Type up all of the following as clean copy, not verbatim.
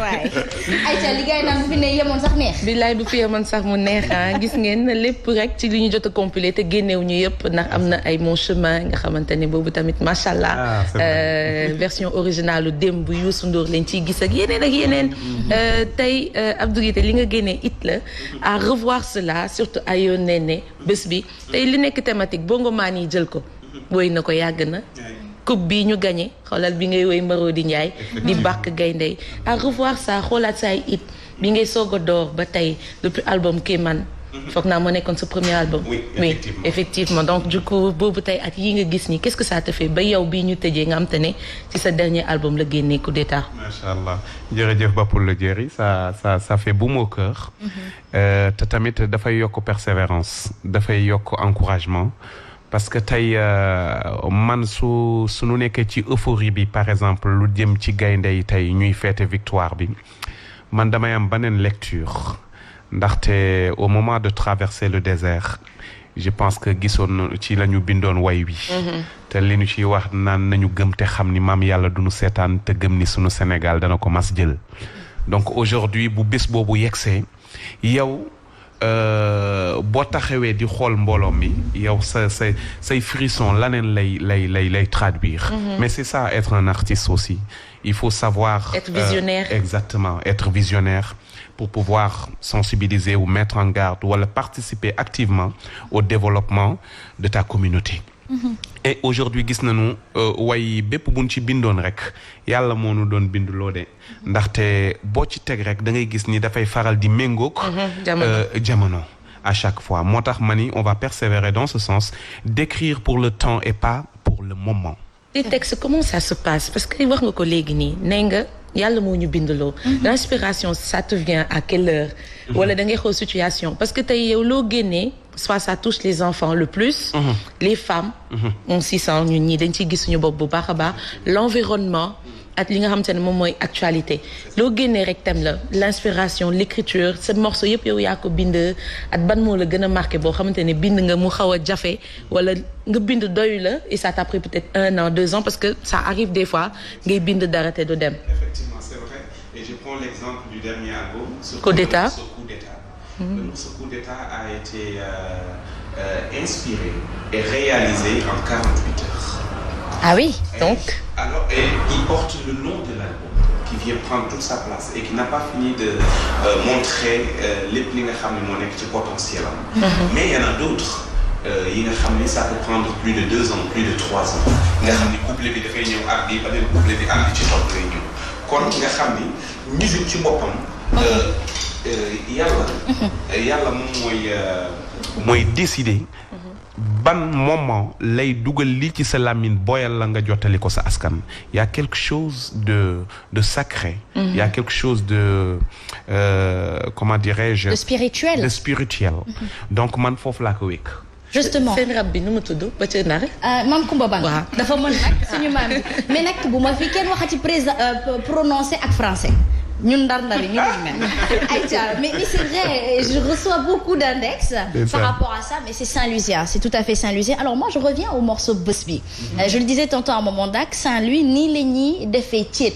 waay ayca liggéey naan bu fi ne yemoon sax neex. billaay bu fi yemoon sax mu neex gis ngeen lépp rek ci li ñu jot a compilé te génneew ñu yëpp ndax am na ay Mon Chemin nga xamante ne boobu tamit macha allah. version originale lu démb bu Youssou Ndour lañ ciy gis ak yeneen. tey Abdou Guité li nga génnee it la à revoir cela surtout ayoon ne bés bi tey li nekk thématique bongo maan yi jël ko woy na ko yàgg na. coupe bi ñu gagné xoolal bi ngay woy Marodi Ndiaye di bàkk gayndey à revoir ça xoolaat say it bi ngay soog a door ba tey depuis album Kéemaan foog naa moo nekkoon sa premier album. oui effectivement donc du coup boobu tey ak yi nga gis nii qu'est-ce que ça te fait ba yow bii ñu tëjee nga am te ne ci sa dernier album la génnee coup d'état. macha allah jërëjëf Bapoul la jëri ça fait boum au cœur. te tamit dafay yokk persévérance dafay yokk encouragement. parce que tey man suñu nekkee ci euphorie bi par exemple lu jëm ci gaynde yi tey ñuy fêter victoire bi man damay am beneen lecture ndaxte au moment de traverser le désert je pense que gisoon ci la ñu bindoon way wi te li ñu ciy wax naan nañu gëm te xam ni maam yàlla duñu seetaan te gëm ni sunu Sénégal dana ko mas jël donc aujourd'hui bu bés boobu yegsee yow boo taxawee di xool mbooloo mi yow say frisson laneen lay traduire. Mais c'est ça être un artiste aussi il faut savoir être visionnaire exactement être visionnaire pour pouvoir sensibiliser ou mettre en garde wala participer activement au développement de ta communauté. Et aujourd'hui gis nañu way bépp buñ ci bindoon rek yàlla moo nu doon binduloo de ndaxte boo ci teg rek da ngay gis ni dafay faral di méngoog jamono à chaque fois moo tax ma ni on va persévérer dans ce sens d'écrire pour le temps et pas pour le moment. les textes comment ça se passe parce que wax nga ko léegi nii nee nga yàlla moo ñu binduloo l'inspiration ça te vient à quelle heure wala da ngay xool situation parce que tey yow loo génnee soit ça touche les enfants le plus les femmes on s'y sent ñun ñii dañ ciy gis suñu bopp bu baax a baax l'environnement ak li nga xamante ne moom mooy actualité loo génnee rek thème la l'inspiration l'écriture ce morceau yëpp yow yaa ko bind ak ban moo la gën a marqué boo xamante ne bind nga mu xaw a jafe wala nga bind doyu la et ça t'a pris peut-être 1 an 2 ans parce que ça arrive des fois ngay bind dara te du dem. Effectivement, c'est vrai et je prends l'exemple du dernier album Coup d'état. Ce coup d'état a été inspiré et réalisé en 48 heures. Ah oui, donc. Et il porte le nom de l'album qui vient prendre toute sa place et qui n'a pas fini de montrer lépp li nga xam ne moo nekk ci potentiel am. Mais il y en a d'autres yi nga xam ne ça peut prendre plus de 2 ans, plus de 3 ans. nga xam ni couplet bi dafay ñëw ak bi beneen couplet bi ak ci topp lay ñëw kon nga xam ni musique ci boppam. yàlla moom mooy décider. ban moment lay dugal lii ci sa lamine booyal la nga jottali ko sa askan il y a quelque chose de sacré il y a quelque chose de comment dirais-je de spirituel donc man foofu laa ko wékk justement seen rab bi nu mu tudd ba ca nar maam Kumba Bang dafa mën nag suñu maam bi mais nag bu ma fi kenn waxati prononcé ak français ñun ndar-ndar yi ñu mel. Aïcha, mais c'est vrai, je reçois beaucoup d'index par rapport à ça, mais c'est Saint-Louisien, c'est tout à fait Saint-Louisien. Alors moi, je reviens au morceau Bës Bi. Je le disais tantôt à un moment dak Saint-Louis nii la ñuy defee ceet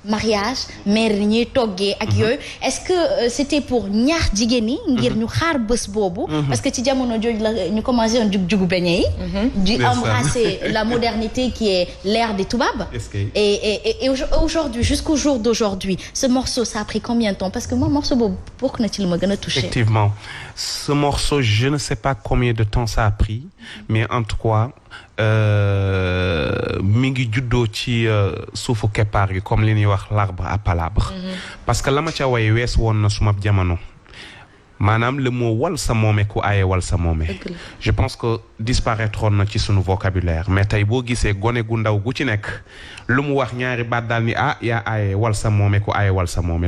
mariage mère ñuy toggee ak yooyu est-ce que c'était pour ñaax jigéen ñi ngir ñu xaar bés boobu parce que ci jamono jooju la ñu commencé woon jug-jugu beñe yi di embrasser la modernité qui est l'ère des toubabs et aujourd'hui jusqu'au jour d'aujourd'hui ce morceau ça a pris combien de temps parce que moi morceau boobu bokk na ci li ma gën a touché effectivement ce morceau je ne sais pas combien de temps ça a pris mais en tout cas mi ngi juddoo ci suufu keppaar gi comme li ñuy wax l'arbre à palabre parce que la ma ca way wees woon na suma jamono maanaam le mot wal sa moome ku aaye wal sa moome je pense que disparaître na ci sunu vocabulaire mais tey boo gisee gone gu ndaw gu ci nekk lu mu wax ñaari baat daal ni yaa aaye wal sa moome ku aaye wal sa moome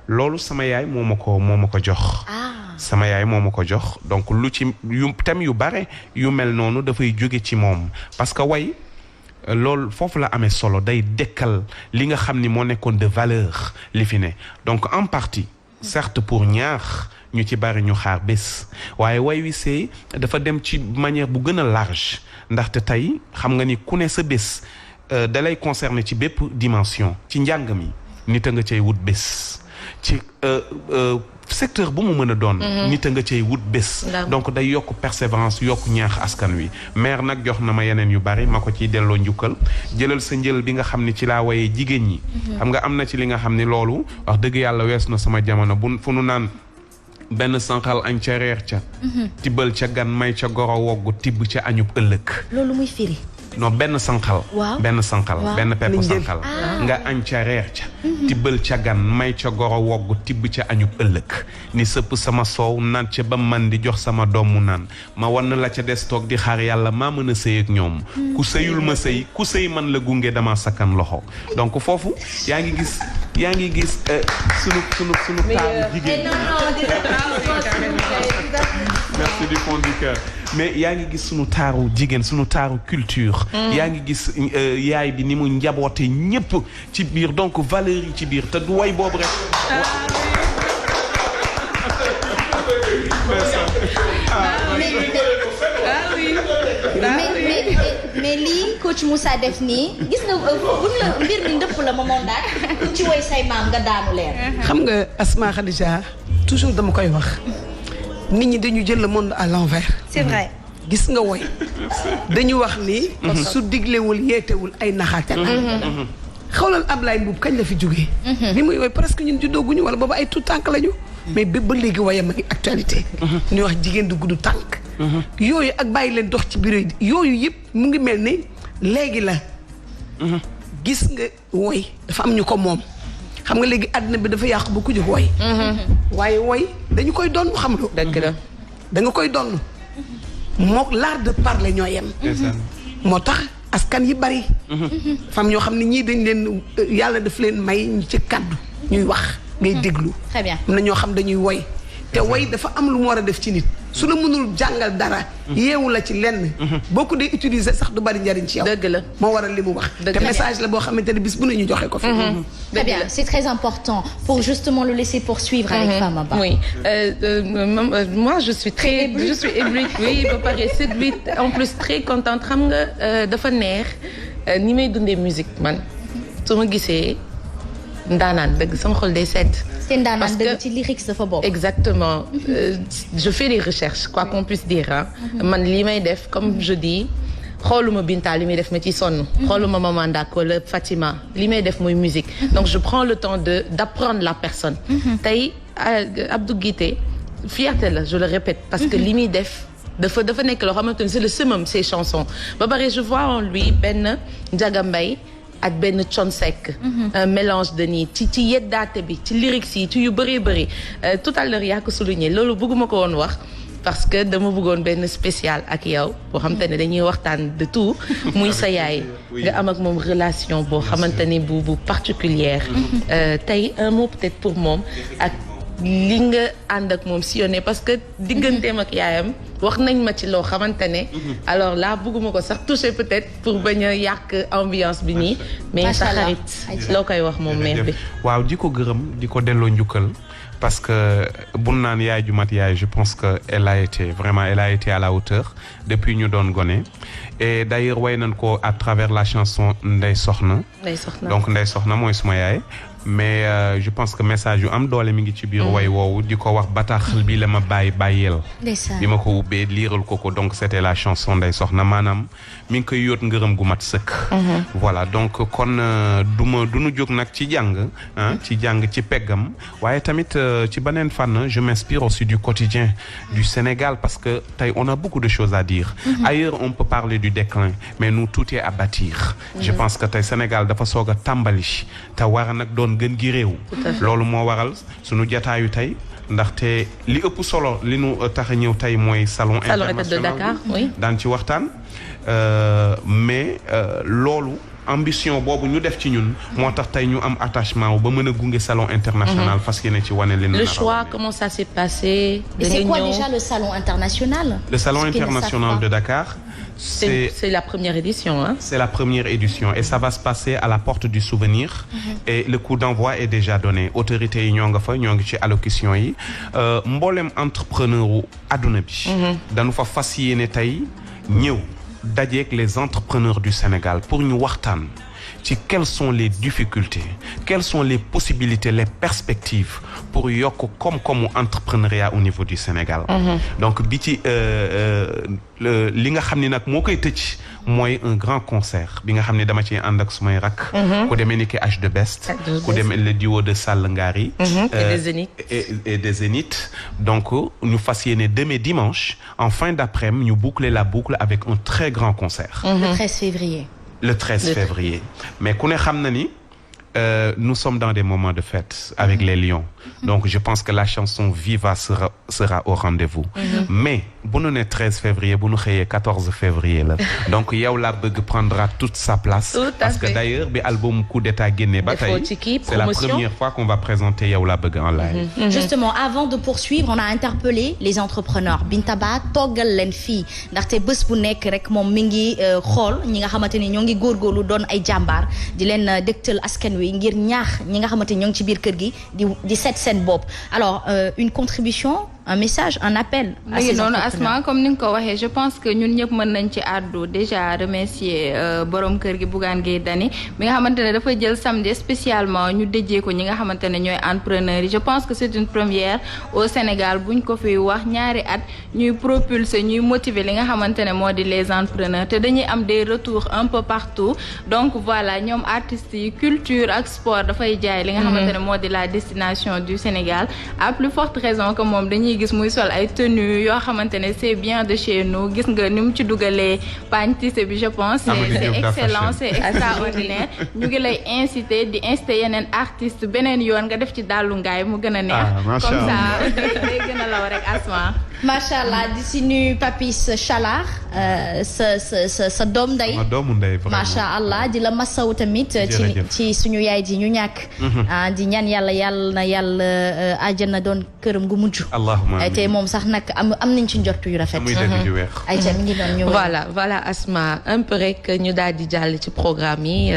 loolu sama yaay moo ma ko jox sama yaay moo ma ko jox donc lu ci yu thème yu bare yu mel noonu dafay jóge ci moom parce que way loolu foofu la amee solo day dekkal li nga xam ni moo nekkoon de valeur li fi ne donc en partie certes pour ñaax ñu ci bari ñu xaar bés waaye way wi see dafa dem ci manière bu gën a large ndaxte tey xam nga ni ku ne sa bés dalay concerner ci bépp dimension ci njàng mi nit a nga cay wut bés ci secteur bu mu mën a doon nit a nga cay wut bés donc day yokk persévérance yokk ñaax askan wi maire nag jox na ma yeneen yu bari ma ko ciy delloo njukkal jëlal sa njël bi nga xam ni ci laa wayee jigéen ñi xam nga am na ci li nga xam ni loolu wax dëgg yàlla wees na sama jamono bu fu nu naan benn sànqal añ ca reer ca tibbal ca gan may ca goro woggu tibb ca añub ëllëg loolu muy firi non benn sànqal benn sànqal benn pepp sànqal nga añ ca reer ca tibbal ca gan may ca goro woggu tibb ca añub ëllëg ni sëpp sama soow naan ca ba man di jox sama doomu naan ma wan la ca des toog di xaar yàlla maa mën a sëy ak ñoom ku sëyul ma sëy ku sëy man la gunge dama sakkan loxo donc foofu yaa ngi gis sunu taaru jigéen merci du fond du cœur mais yaa ngi gis sunu taaru jigéen sunu taaru culture yaa ngi gis yaay bi ni mu njaboote ñëpp ci biir donc valeur yi ci biir te du way boobu rek mais lii coach Moussa def nii gis nga buñ la mbir mi ndëpp la moomoon daal ku ci woy say maam nga daanu leer xam nga Asma Khadija toujours dama koy wax nit ñi dañu jël le monde à l'envers. c'est vrai. gis nga woy dañu wax ni. su diglewul yeetewul ay naxaate la. xawlal Ablaye Mbuub kañ la fi jógee. li muy woy presque ñun juddooguñu wala booba ay tout tànk lañu. mais ba léegi wayam ak actualité. ñuy wax jigéen du gudd tànk. yooyu ak bàyyi leen dox ci bureau yi yooyu yëpp mu ngi mel ni léegi la. gis nga woy dafa am ñu ko moom. xam nga léegi àddina bi dafa yàqu ba ku jóg woy waaye woy dañu koy doon xam lu dëgg la da nga koy doon mook l'art de parler ñoo yem moo tax askan yi bari fam ñoo xam ne ñii dañ leen yàlla daf leen may ñu ci kàddu ñuy wax ngay déglu très bien am na ñoo xam dañuy woy te woy dafa am lu mu war a def ci nit su la mënul jàngal dara yeewu la ci lenn boo ko dee utiliser sax du bari njariñ ci yow dëgg la moo waral li mu wax te message la boo xamante ne bis bu ne ñu joxe ko fi très bien c'est très important pour justement le laisser poursuivre avec Fama Ba oui moi je suis éblouie oui ba pare séduite en plus très contente xam nga dafa neex ni may dundee musique man su ma gisee ndaanaan dëgg sama xol day sedd seen daanaan dëgg ci lyrics dafa bokk. exactement je fais des recherches quoi qu'on puisse dire man li may def comme je dis xooluma Binta li may def ma ci sonn. xooluma Maman Ndak wala Fatima li may def mooy musique. donc je prends le temps d'apprendre la personne. tey Abdou Guité fierté la je le répète. parce que li muy def dafa nekk loo xamante ni c'est le summum ces chansons ba pare je vois en lui benn Ndiaga Mbaye ak benn Thione Seck un mélange de nii ci yeddaate bi ci lyrics yi ci yu bëree bëri tout à l'heure yaa ko souligné loolu bëgguma ko woon wax parce que dama bëggoon benn spécial ak yow boo xamante ne dañuy waxtaan de tout muy sa yaay nga am ak moom relation boo xamante ni bu particulière tey un mot peut-être pour moom ak li nga ànd ak moom sillonné parce que digganteem ak yaayam wax nañ ma ci loo xamante ne alors là bëgguma ko sax toucher peut-être pour bañ a yàq ambiance bi nii mais sa xarit loo koy wax moom mère bi waaw di ko gërëm di ko delloo njukkal parce que bu naan yaay ju mat yaay je pense que elle a été à la hauteur depuis ñu doon gone et d'ailleurs way nañ ko à travers la chanson Ndey Soxna donc Ndey Soxna mooy suma yaay mais je pense que message yu am doole mi ngi ci biir way woowu di ko wax bataaxal bi la ma bàyyeel bi ma ko ubbee liiral ko donc c'était la chanson Ndey Soxna maanaam mi ngi koy yóot ngërëm gu mat sëkk voilà donc kon duñu jóg nag ci jàng ci peggam waaye tamit ci beneen fànn je m'inspire aussi du quotidien du Sénégal parce que tey on a beaucoup de choses à dire ailleurs on peut parler du déclin mais nous tout est à bâtir je pense que tey Sénégal dafa soog a tàmbali te war a nag doon gën gi réew loolu moo waral sunu jataayu tey ndaxte li ëpp solo li nu tax a ñëw tey mooy salon international de Dakar oui daan ci waxtaan mais loolu ambition boobu ñu def ci ñun moo tax tey ñu am attachement ba mën a gunge salon international fas yéene ci wane leen le choix comment ça s'est passé et c'est quoi déjà le salon international le salon international de Dakar c'est la première édition hein c'est la première édition et ça va se passer à la porte du souvenir et le coup d'envoi est déjà donné autorités yi ñoo nga fa ñoo ngi ci allocution yi mboolem entrepreneur u adduna bi dañu fa fas yéene tey ñëw dajeek les entrepreneurs du Sénégal pour ñu waxtaan ci quelles sont les difficultés quelles sont les possibilités les perspectives pour yokk koom-koomu entrepreneuriat au niveau du Sénégal. Donc bi ci li nga xam ni nag moo koy tëj mooy un grand concert bi nga xam ne dama ci ànd ak sumay rak. ku demee ni ki H de Best. ku demee le duo de Sall Ngari. et des Zénith. Donc ñu fas yéene demain dimanche en fin d'après-midi ñu boucler la boucle avec un très grand concert. Le 13 février. Le 13 février. Mais ku ne xam na ni nous sommes dans des moments de fête avec les Lions. Donc je pense que la chanson Viva sera au rendez-vous. Mais bu ñu ne 13 février bu ñu xëyee 14 février la. Donc yow la bëgg prendra toute sa place. Parce que d'ailleurs bi album Coup d'État génne ba tey c'est la première fois qu'on va présenter yow la bëgg en live. Justement avant de poursuivre on a interpellé les entrepreneurs Binta Ba toggal leen fii ndaxte bés bu nekk rek moom mi ngi xool ñi nga xamante ni ñoo ngi góorgóorlu doon ay jàmbaar di leen dégtal askan wi ngir ñaax ñi nga xamante ni ñoo ngi ci biir kër gi di seet seen bopp. Alors une contribution un message un appel à ces entrepreneurs. Asma comme ni nga ko waxee je pense que ñun ñëpp mën nañ ci àddu déjà remercier borom kër gi Bougane Gueye Dany mi nga xamante ne dafa jël samedi spécialement ñu déjee ko ñi nga xamante ne ñooy entrepreneurs yi je pense que c'est une première au Sénégal buñ ko fi wax ñaari at ñuy propulser ñuy motiver li nga xamante ne moo di les entrepreneurs te dañuy am des retours un peu partout donc voilà ñoom artistes yi culture ak sport dafay jaay li nga xamante ne moo di la destination du Sénégal à plus forte raison que moom dañuy gis muy sol ay tenues yoo xamante ne c'est bien de chez nous gis nga ni mu ci dugalee pagne tissé bi je pense c'est excellent c'est extraordinaire ñu ngi lay inciter di inciter yeneen artistes beneen yoon nga def ci dàllu ngaay mu gën a neex comme ça day gën a law rek Asma macha allah di si nuyu Papis Chalar sa doom nday macha allah di la masaw tamit ci suñu yaay ji ñu ñàkk di ñaan yàlla na yàlla àjjana doon këram gu mujj te moom sax nag am nañ ci njortu yu rafet ayca mi ngi doon ñëw voilà Asma un peu rek ñu daal di jàll ci programme yi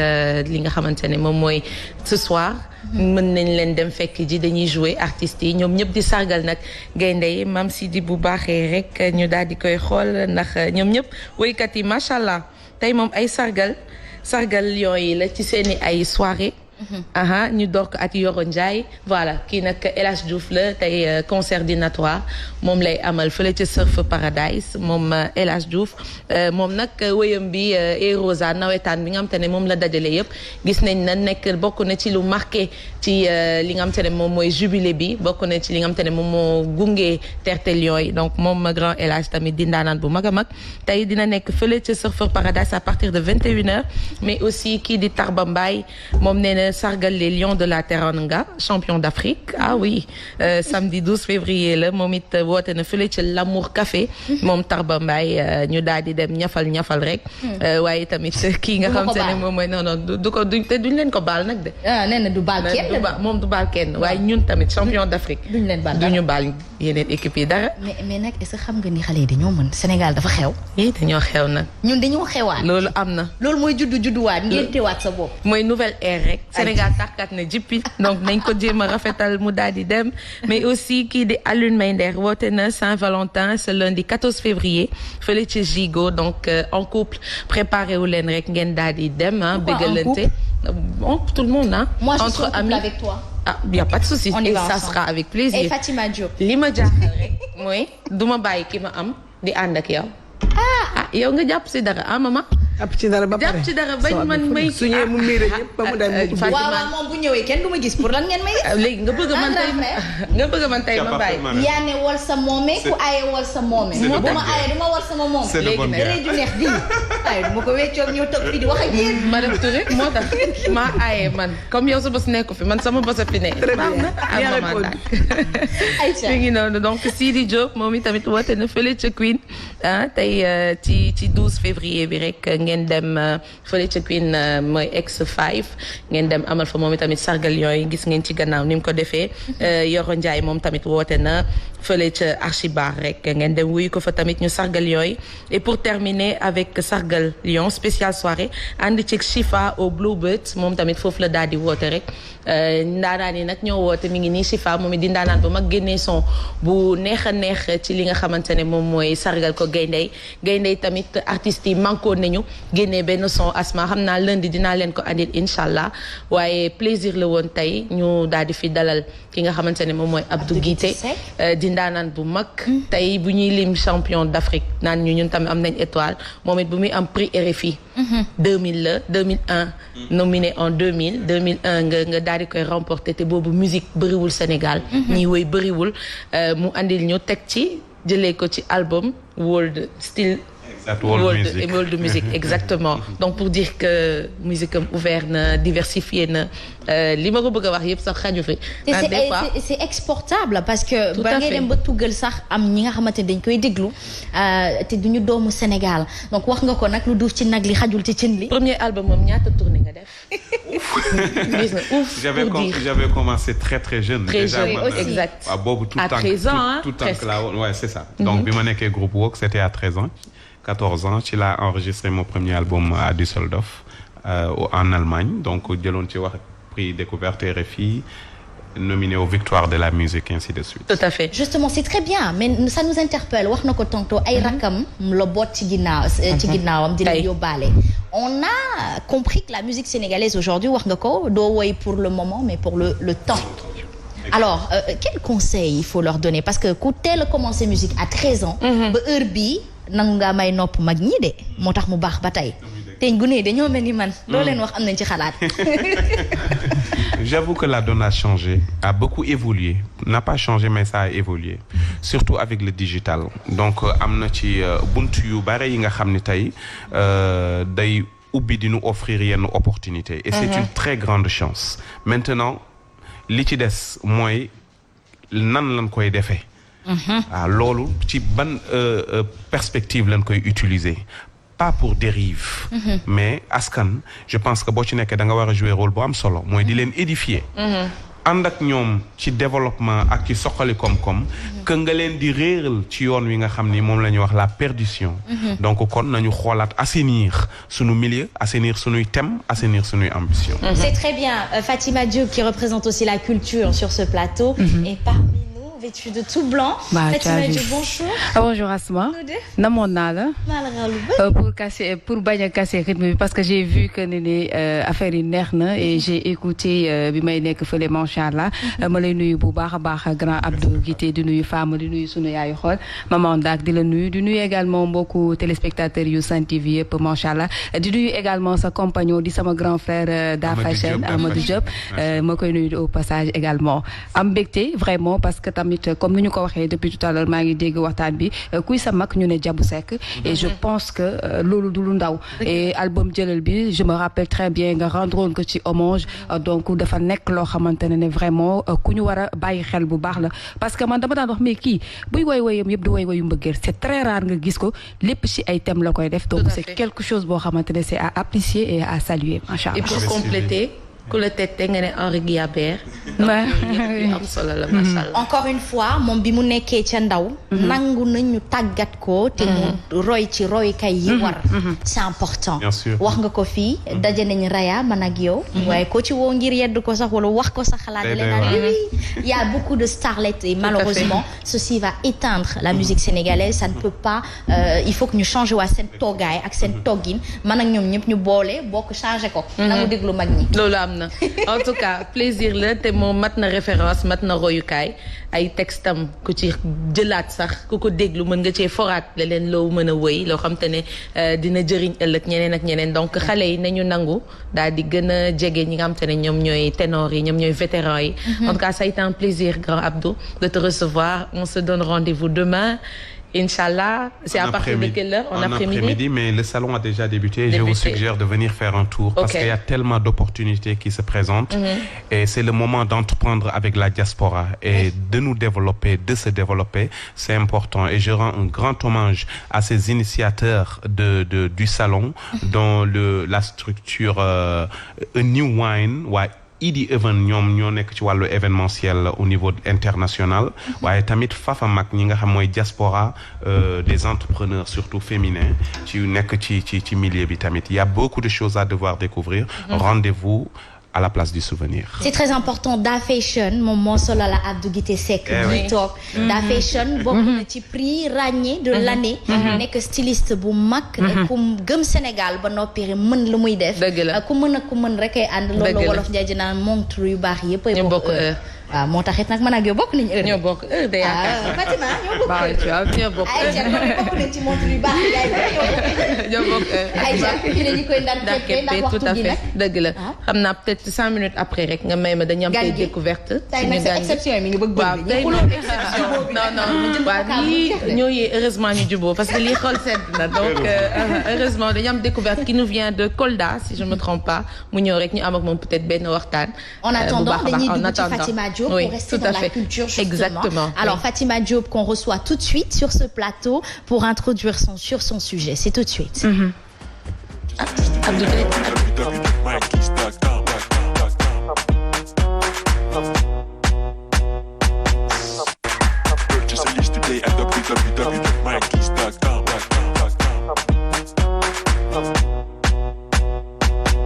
li nga xamante ne moom mooy ce soir mën nañ leen dem fekk ji dañuy jouer artistes yi ñoom ñëpp di sargal nag gaynde yi Mam Sidi bu baaxee rek ñu daal di koy xool ndax ñoom ñëpp woykat yi macha allah tey moom ay sargal yooyu la ci seeni ay soirée ñu door ko at Yoro Ndiaye voilà kii nag El Hadj Diouf la tey concert dînatoire moom lay amal fële ca Surf Paradise moom El Hadj Diouf moom nag wëyam bi Erosa nawetaan bi nga xam te ne moom la dajale yëpp gis nañ na nekk bokk na ci lu marqué ci li nga xam te ne moom mooy jubilé bi bokk na ci li nga xam te ne moom moo gunge Terre Lions yi donc moom grand El Hadj tamit di ndaanaan bu mag a mag tey dina nekk fële ca Surf Paradise à partir de 21h mais aussi kii di Tarba Mbaye moom nee na sargal les Lions de la Teranga champion d'Afrique ah oui samedi 12 février la moom it woote na fële ca l'Amour Café moom Tarba Mbaye ñu daal di dem ñafal rek waaye tamit kii nga xam te ne moom mooy non du ko duñ leen ko baal nag de nee na du baal kenn moom du baal kenn waaye ñun tamit champion d'Afrique duñu baal yeneen équipe yi dara mais nag est-ce que xam nga ni xale yi dañoo mën Sénégal dafa xew dañoo xew nag ñun dañoo xewaat loolu am na loolu mooy judduwaat ngéntewaat sa bopp mooy nouvelle ère rek Sénégal tàkkat na jippi donc nañ ko jéem a rafetal mu daal di dem mais aussi kii di Alioune Mainder woote na Saint-Valentin ce lundi 14 février fële ci Gigo donc en couple préparé wu leen rek ngeen daal di dem bégalante tout le monde moi je entre suis amis avec toi y a pas de souci et ça sera avec plaisir et Fatima Diop li ma jaaxal rek mooy duma bàyyi ki ma am di ànd ak yow yow nga jàpp si dara maman jàpp ci dara ba pare jàpp ci dara bañ man may su ñëwee mu miiree ñëpp ba mu dem waaw moom bu ñëwee kenn du ma gis pour lan ngeen may léegi nga bëgg man tey ma bàyyi yaa ne wal sa moome ku aaye wal sa moome bu ma aaye du ma war sama moom léegi nag rëy ju neex di ay du ma ko weccoog ñëw toog fii di wax ak yéen madame Touré moo tax maa aaye man comme yow sa bos nekku fi man sama bos a fi ne baax na mi ngi noonu donc Sidi Diop moom itamit woote na fële ca Queen tey ci 12 février bi rek ngeen dem fële ca Queen mooy X5 ngeen dem amal fa moom itamit sargal yooyu gis ngeen ci gannaaw ni mu ko defee Yoro Ndiaye moom tamit woote na fële ca Archibar rek ngeen dem wuyu ko fa tamit ñu sargal yooyu et pour terminer avec sargal Lion spéciale soirée ànd ci Chifa au Bluebird moom tamit foofu la daal di woote rek ndaanaan yi nag ñoo woote mi ngi nii Chifa moom it di ndaanaan bu mag génnee son bu neex a neex ci li nga xamante ne moom mooy sargal ko gayndey tamit artistes yi manko nañu génnee benn son Asma xam naa lundi dinaa leen ko andil incha allah waaye plaisir la woon tey ñu daal di fi dalal ki nga xamante ne moom mooy Abdou Guité di ndaanaan bu mag tey bu ñuy lim champion d'Afrique naan ñun tamit am nañ étoile moom it bu muy am prix RFI 2000 la 2001 nominé en 2001 nga daal di koy remporté te boobu musique bëriwul Sénégal ñi woy bëriwul mu andil ñu teg ci jëlee ko ci album World Still World Music exactement donc pour dire que musique am ouvert na diversifié na li ma ko bëgg a wax yëpp sax xaju fi c'est exportable parce que ba ngay dem ba tuggal sax am ñi nga xamante ne dañ koy déglu te duñu doomu Sénégal donc wax nga ko nag lu duuf ci nag li xajul ci cin li premier album moom ñaata tournée nga def j'avais commencé très jeune déjà exact boobu tout à 13 ans tout temps que la woon ouais c'est ça donc bi ma nekkee groupe Walk c'était à 13 ans 14 ans ci laa enregistré mon premier album à Düsseldorf en Allemagne donc jëloon ci wax prix découverte RFI nominé aux victoires de la musique ainsi de suite. Tout à fait. Justement c'est très bien mais ça nous interpelle wax na ko tantôt ay rakam la boot ci ginnaawam di leen yóbbaale. On a compris que la musique sénégalaise aujourd'hui wax nga ko doo woy pour le moment mais pour le temps. Alors quel conseil il faut leur donner parce que ku teel a commencé musique à 13 ans. ba heure bii nangu ngaa may nopp mag ñi de moo tax mu baax ba tey te gune yi dañoo mel ni man. loo leen wax am nañ ci xalaat. J'avoue que la donne a changé, a beaucoup évolué, n'a pas changé mais ça a évolué, surtout avec le digital. Donc am na ci buntu yu bare yi nga xam ne tey day ubbi di nous offrir yenn opportunité et c'est une très grande chance. Maintenant li ci des mooy nan lañ koy defee. Loolu ci ban perspective lañ koy utiliser. Pas pour dérive mais askan je pense que boo ci nekkee da nga war a jouer rôle bu am solo mooy di leen édifier ànd ak ñoom ci développement ak ci soxali koom-koom que nga leen di réeral ci yoon wi nga xam ni moom la ñuy wax la perdition donc kon nañu xoolaat assainir sunu milieu assainir sunuy thème assainir sunuy ambition. C'est très bien Fatima Diop qui représente aussi la culture sur ce plateau et parmi vêtue de tout blanc. Fatima Diop, bonjour. Bonjour Asma. namoon naa la. pour bañ a casser rythme bi parce que j'ai vu que ni affaire yi neex na et j'ai écouté bi may nekk fële macha allah. ma lay nuyu bu baax a baax grand Abdou Guité di nuyu Fama di nuyu sunu yaayu xool maman Ndak di la nuyu di nuyu également mbokku téléspectateurs yu Sen TV yëpp macha allah di nuyu également sa compagnon di sama grand frère Da Fashion Amadou Diop ma koy nuyu au passage également am mbégte vraiment parce que tamit comme ni ñu ko waxee depuis tout à l'heure maa ngi dégg waxtaan bi kuy sa mag ñu ne Diabou Seck et je pense que loolu du lu ndaw et album jëlal bi je me rappelle très bien nga rendroon ko ci hommage donc dafa nekk loo xamante ne vraiment ku ñu war a bàyyi xel bu baax la parce que man dama daan wax mais kii buy woyam yëpp du woyu mbëggeel c'est très rare nga gis ko lépp ci ay thèmes la koy def donc c'est quelque chose boo xamante ne c'est à apprécier et à saluer macha allah. Et pour compléter ku la tette nga ne Henri Guillabert. Encore une fois moom bi mu nekkee ca ndaw. nangu nañu tàggat ko te mu roy ci roykaay yi war. c'est important. Bien sûr. wax nga ko fii daje nañ Raya man ak yow. waaye ko ci woo ngir yedd ko sax wala wax ko sa xalaat. Il y a beaucoup de starlets et malheureusement ceci va éteindre la musique sénégalaise ça ne peut pas il faut que ñu changer waa seen toggaay ak seen toggin man ak ñoom ñëpp ñu boole bokk changer ko. nangu déglu mag ñi. En tout cas plaisir la te moom mat na référence mat na royukaay ay textam ku ci jëlaat sax ku ko déglu mën nga cee foraat leen loo mën a wëy loo xam te ne dina jëriñ ëllëg ñeneen ak ñeneen donc xale yi nañu nangu daal di gën a jege ñi nga xam te ne ñoom ñooy ténors yi ñoom ñooy vétérans yi. En tout cas ça a été un plaisir grand Abdou de te recevoir on se donne rendez-vous demain. Inch'Allah, c'est à partir de quelle heure? En après-midi, mais le salon a déjà débuté. Je vous suggère de venir faire un tour parce qu'il y a tellement d'opportunités qui se présentent et c'est le moment d'entreprendre avec la diaspora et de nous développer, de se développer. C'est important et je rends un grand hommage à ces initiateurs du salon dont la structure A New Wine Idi Even ñoom ñoo nekk ci wàllu événementiel au niveau international waaye tamit Fafa Mag ñi nga xam mooy diaspora des entrepreneurs surtout féminins ci nekk ci milieu bi tamit il y a beaucoup de choses à devoir découvrir. Rendez-vous à la place du souvenir. C'est très important Da Fashion moom moo solo la Abdou Guité Seck muy toog Da Fashion bokk na ci prix ràññee de l'année nekk styliste bu mag ku gëm Sénégal ba noppi mën lu muy def ku mën rek ay ànd loolu wolof njaay naan montre yu baax yëpp ay bokk heure waaw moo taxit nag man ak yow bokk nañu heure ñoo bokk heure de yaakaar Fatima ñoo bokk heure bokk nañ ci montre yu baax ñoo bokk heure fi ñu koy ndar keppe tout à fait dëgg la xam naa peut-être 5 minutes après rek nga may ma dañu am tey découverte suñu gan exception mi ngi bëgg waaw tey non waaw lii ñoo yee heureusement ñu juboo parce que lii xool sedd na donc heureusement dañu am découverte qui nous vient de Kolda si je me trompe pas mu ñëw rek ñu am ak moom peut-être benn waxtaan en attendant dañuy dugg ci Fatima Diop pour rester dans la culture justement. Exactement. Alors Fatima Diop qu'on reçoit tout de suite sur ce plateau pour introduire sur son sujet. C'est tout de suite. Abdou